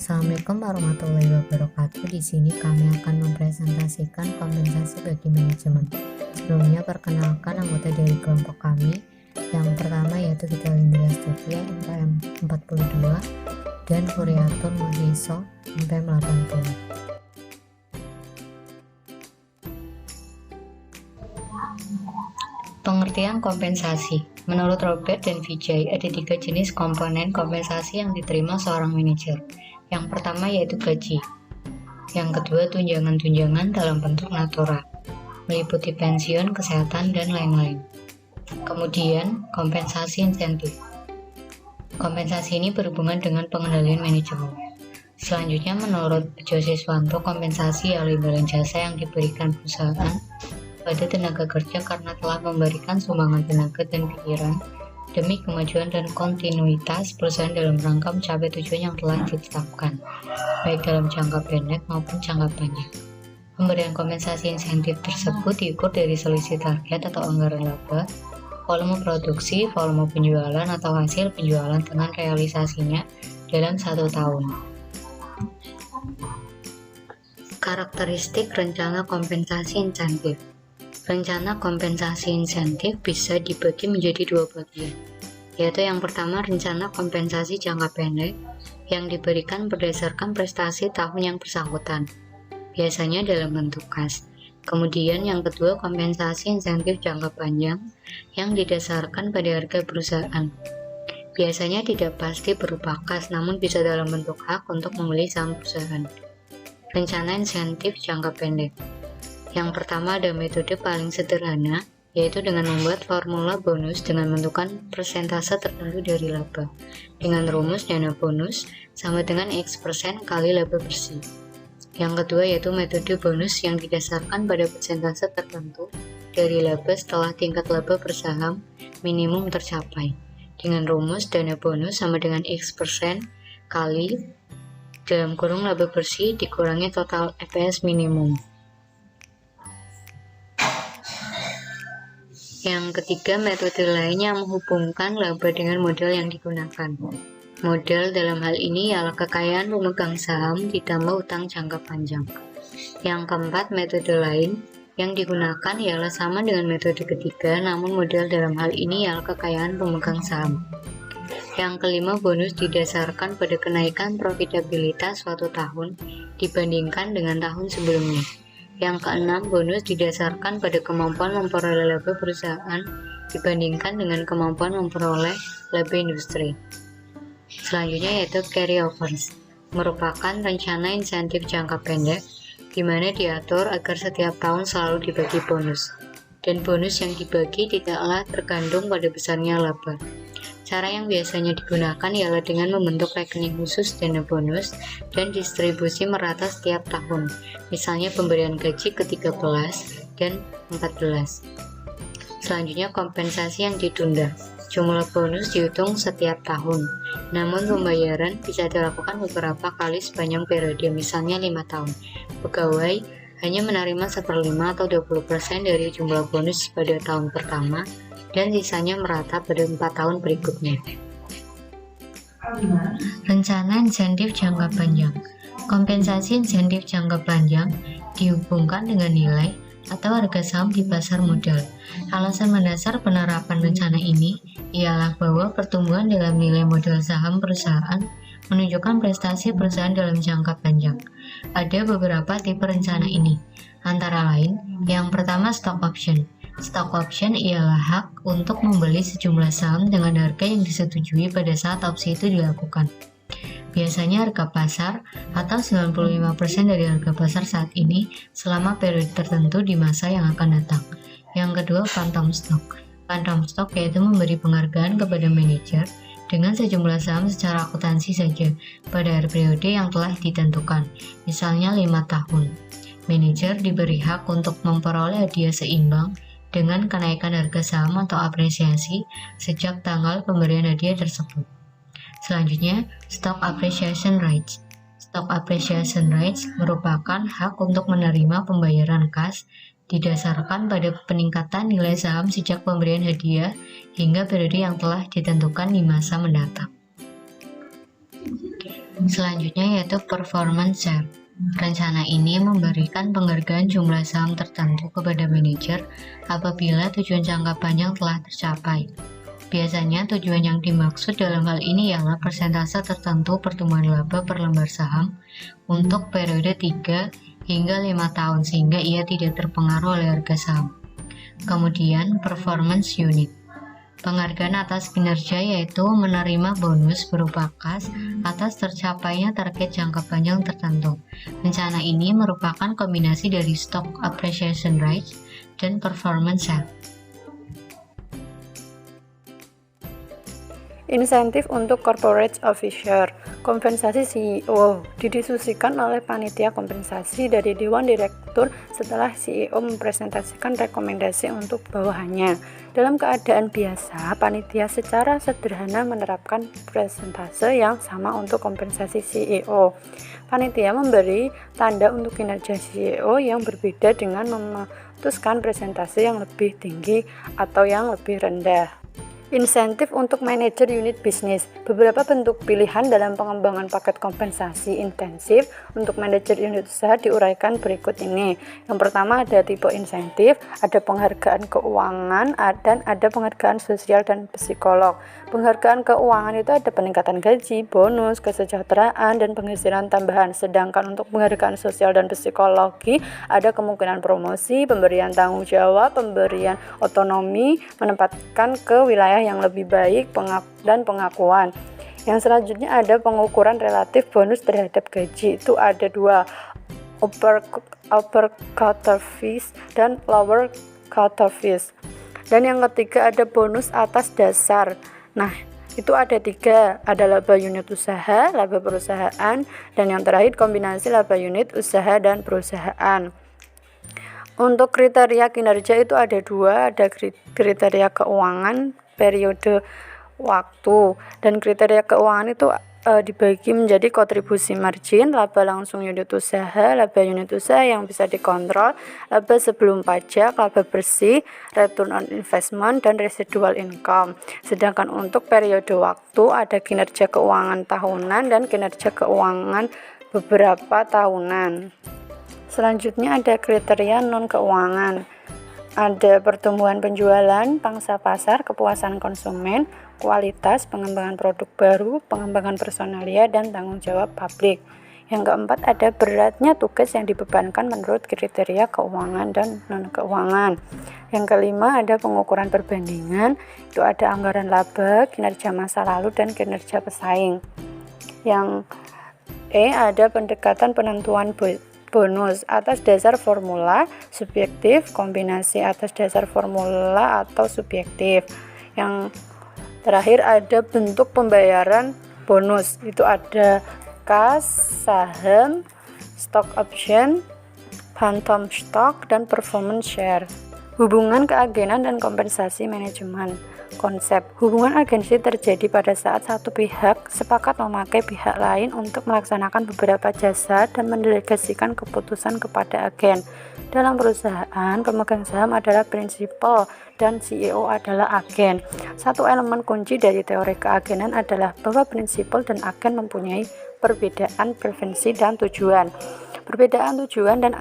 Assalamualaikum warahmatullahi wabarakatuh. Di sini kami akan mempresentasikan kompensasi bagi manajemen. Sebelumnya perkenalkan anggota dari kelompok kami. Yang pertama yaitu Gita Lindria Stutia MPM 42 dan Furiatun Mahriso MPM 80. Pengertian kompensasi. Menurut Robert dan Vijay, ada 3 jenis komponen kompensasi yang diterima seorang manajer. Yang pertama yaitu gaji. Yang kedua tunjangan-tunjangan dalam bentuk natura, meliputi pensiun, kesehatan, dan lain-lain. Kemudian kompensasi insentif. Kompensasi ini berhubungan dengan pengendalian manajemen. Selanjutnya menurut Jose Swanto, kompensasi adalah imbalan jasa yang diberikan perusahaan pada tenaga kerja karena telah memberikan sumbangan tenaga dan pikiran demi kemajuan dan kontinuitas perusahaan dalam rangka mencapai tujuan yang telah ditetapkan, baik dalam jangka pendek maupun jangka panjang. Pemberian kompensasi insentif tersebut diukur dari selisih target atau anggaran laba, volume produksi, volume penjualan atau hasil penjualan dengan realisasinya dalam 1 tahun. Karakteristik rencana kompensasi insentif. Rencana kompensasi insentif bisa dibagi menjadi 2 bagian, yaitu yang pertama rencana kompensasi jangka pendek yang diberikan berdasarkan prestasi tahun yang bersangkutan, biasanya dalam bentuk kas. Kemudian yang kedua kompensasi insentif jangka panjang yang didasarkan pada harga perusahaan, biasanya tidak pasti berupa kas namun bisa dalam bentuk hak untuk membeli saham perusahaan. Rencana insentif jangka pendek. Yang pertama ada metode paling sederhana, yaitu dengan membuat formula bonus dengan menentukan persentase tertentu dari laba, dengan rumus dana bonus sama dengan X% kali laba bersih. Yang kedua yaitu metode bonus yang didasarkan pada persentase tertentu dari laba setelah tingkat laba per saham minimum tercapai, dengan rumus dana bonus sama dengan X% kali dalam kurung laba bersih dikurangi total EPS minimum. Yang ketiga, metode lain yang menghubungkan laba dengan modal yang digunakan. Modal dalam hal ini ialah kekayaan pemegang saham ditambah utang jangka panjang. Yang keempat, metode lain yang digunakan ialah sama dengan metode ketiga, namun modal dalam hal ini ialah kekayaan pemegang saham. Yang kelima, bonus didasarkan pada kenaikan profitabilitas suatu tahun dibandingkan dengan tahun sebelumnya. Yang keenam, bonus didasarkan pada kemampuan memperoleh laba perusahaan dibandingkan dengan kemampuan memperoleh laba industri. Selanjutnya yaitu carryovers, merupakan rencana insentif jangka pendek di mana diatur agar setiap tahun selalu dibagi bonus, dan bonus yang dibagi tidaklah tergantung pada besarnya laba. Cara yang biasanya digunakan ialah dengan membentuk rekening khusus dana bonus dan distribusi merata setiap tahun, misalnya pemberian gaji ke-13 dan 14. Selanjutnya kompensasi yang ditunda. Jumlah bonus dihitung setiap tahun, namun pembayaran bisa dilakukan beberapa kali sepanjang periode, misalnya 5 tahun. Pegawai hanya menerima 1/5 atau 20% dari jumlah bonus pada tahun pertama, dan sisanya merata pada 4 tahun berikutnya. Rencana insentif jangka panjang. Kompensasi insentif jangka panjang dihubungkan dengan nilai atau harga saham di pasar modal. Alasan mendasar penerapan rencana ini ialah bahwa pertumbuhan dalam nilai modal saham perusahaan menunjukkan prestasi perusahaan dalam jangka panjang. Ada beberapa tipe rencana ini, antara lain, yang pertama stock option. Stock option ialah hak untuk membeli sejumlah saham dengan harga yang disetujui pada saat opsi itu dilakukan. Biasanya harga pasar atau 95% dari harga pasar saat ini selama periode tertentu di masa yang akan datang. Yang kedua, phantom stock. Phantom stock yaitu memberi penghargaan kepada manajer dengan sejumlah saham secara akuntansi saja pada periode yang telah ditentukan, misalnya 5 tahun. Manajer diberi hak untuk memperoleh hadiah seimbang dengan kenaikan harga saham atau apresiasi sejak tanggal pemberian hadiah tersebut. Selanjutnya, stock appreciation rights. Stock appreciation rights merupakan hak untuk menerima pembayaran kas didasarkan pada peningkatan nilai saham sejak pemberian hadiah hingga periode yang telah ditentukan di masa mendatang. Selanjutnya yaitu performance share. Rencana ini memberikan penghargaan jumlah saham tertentu kepada manajer apabila tujuan jangka panjang telah tercapai. Biasanya tujuan yang dimaksud dalam hal ini ialah persentase tertentu pertumbuhan laba per lembar saham untuk periode 3 hingga 5 tahun sehingga ia tidak terpengaruh oleh harga saham. Kemudian performance unit. Penghargaan atas kinerja yaitu menerima bonus berupa kas atas tercapainya target jangka panjang tertentu. Rencana ini merupakan kombinasi dari stock appreciation rights dan performance share. Insentif untuk corporate officer. Kompensasi CEO didiskusikan oleh panitia kompensasi dari Dewan Direktur setelah CEO mempresentasikan rekomendasi untuk bawahannya. Dalam keadaan biasa, panitia secara sederhana menerapkan presentase yang sama untuk kompensasi CEO. Panitia memberi tanda untuk kinerja CEO yang berbeda dengan memutuskan presentase yang lebih tinggi atau yang lebih rendah. Insentif untuk manajer unit bisnis. Beberapa bentuk pilihan dalam pengembangan paket kompensasi intensif untuk manajer unit usaha diuraikan berikut ini. Yang pertama ada tipe insentif, ada penghargaan keuangan, dan ada penghargaan sosial dan psikolog. Penghargaan keuangan itu ada peningkatan gaji, bonus, kesejahteraan, dan penghasilan tambahan. Sedangkan untuk penghargaan sosial dan psikologi ada kemungkinan promosi, pemberian tanggung jawab, pemberian otonomi, menempatkan ke wilayah yang lebih baik, dan pengakuan. Yang selanjutnya ada pengukuran relatif bonus terhadap gaji. Itu ada dua, upper cutoff fees dan lower cutoff fees. Dan yang ketiga ada bonus atas dasar. Nah, itu ada tiga, ada laba unit usaha, laba perusahaan, dan yang terakhir kombinasi laba unit usaha dan perusahaan. Untuk kriteria kinerja itu ada dua, ada kriteria keuangan, periode waktu, dan kriteria keuangan itu dibagi menjadi kontribusi margin, laba langsung unit usaha, laba unit usaha yang bisa dikontrol, laba sebelum pajak, laba bersih, return on investment, dan residual income. Sedangkan untuk periode waktu ada kinerja keuangan tahunan dan kinerja keuangan beberapa tahunan. Selanjutnya ada kriteria non-keuangan. Ada pertumbuhan penjualan, pangsa pasar, kepuasan konsumen, kualitas, pengembangan produk baru, pengembangan personalia, dan tanggung jawab publik. Yang keempat ada beratnya tugas yang dibebankan menurut kriteria keuangan dan non-keuangan. Yang kelima ada pengukuran perbandingan, itu ada anggaran laba, kinerja masa lalu, dan kinerja pesaing. Yang ada pendekatan penentuan bonus atas dasar formula subjektif, kombinasi atas dasar formula atau subjektif. Yang terakhir ada bentuk pembayaran bonus, itu ada kas, saham, stock option, phantom stock, dan performance share. Hubungan keagenan dan kompensasi manajemen. Konsep hubungan agensi terjadi pada saat satu pihak sepakat memakai pihak lain untuk melaksanakan beberapa jasa dan mendelegasikan keputusan kepada agen. Dalam perusahaan, pemegang saham adalah prinsipal dan CEO adalah agen. Satu elemen kunci dari teori keagenan adalah bahwa prinsipal dan agen mempunyai perbedaan preferensi dan tujuan. Perbedaan tujuan dan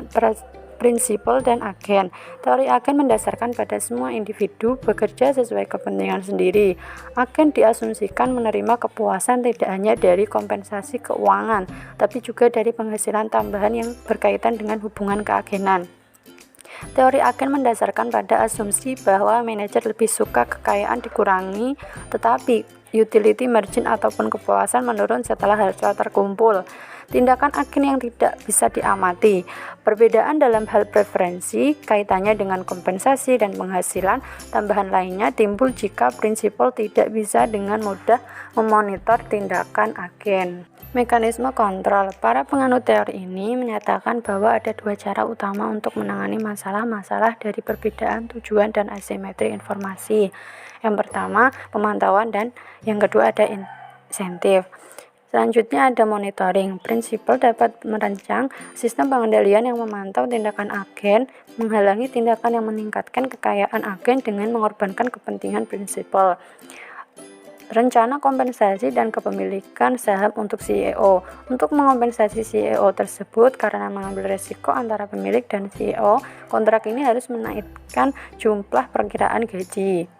prinsipal dan agen. Teori agen mendasarkan pada semua individu bekerja sesuai kepentingan sendiri. Agen diasumsikan menerima kepuasan tidak hanya dari kompensasi keuangan, tapi juga dari penghasilan tambahan yang berkaitan dengan hubungan keagenan. Teori agen mendasarkan pada asumsi bahwa manajer lebih suka kekayaan dikurangi, tetapi utility margin ataupun kepuasan menurun setelah harta terkumpul. Tindakan agen yang tidak bisa diamati. Perbedaan dalam hal preferensi, kaitannya dengan kompensasi dan penghasilan tambahan lainnya timbul jika prinsipal tidak bisa dengan mudah memonitor tindakan agen. Mekanisme kontrol. Para penganut teori ini menyatakan bahwa ada dua cara utama untuk menangani masalah-masalah dari perbedaan tujuan dan asimetri informasi. Yang pertama, pemantauan, dan yang kedua ada insentif. Selanjutnya ada monitoring. Prinsipal dapat merancang sistem pengendalian yang memantau tindakan agen, menghalangi tindakan yang meningkatkan kekayaan agen dengan mengorbankan kepentingan prinsipal. Rencana kompensasi dan kepemilikan saham untuk CEO. Untuk mengompensasi CEO tersebut karena mengambil resiko antara pemilik dan CEO, kontrak ini harus menaikkan jumlah perkiraan gaji.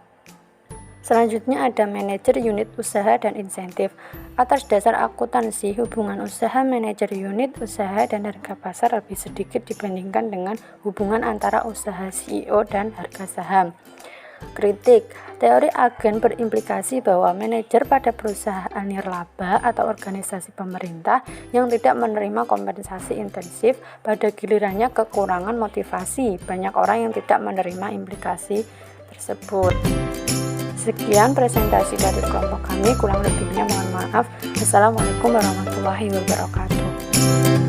Selanjutnya ada manajer unit usaha dan insentif. Atas dasar akuntansi, hubungan usaha manajer unit usaha dan harga pasar lebih sedikit dibandingkan dengan hubungan antara usaha CEO dan harga saham. Kritik. Teori agen berimplikasi bahwa manajer pada perusahaan nirlaba atau organisasi pemerintah yang tidak menerima kompensasi intensif pada gilirannya kekurangan motivasi. Banyak orang yang tidak menerima implikasi tersebut. Sekian presentasi dari kelompok kami, kurang lebihnya mohon maaf. Wassalamualaikum warahmatullahi wabarakatuh.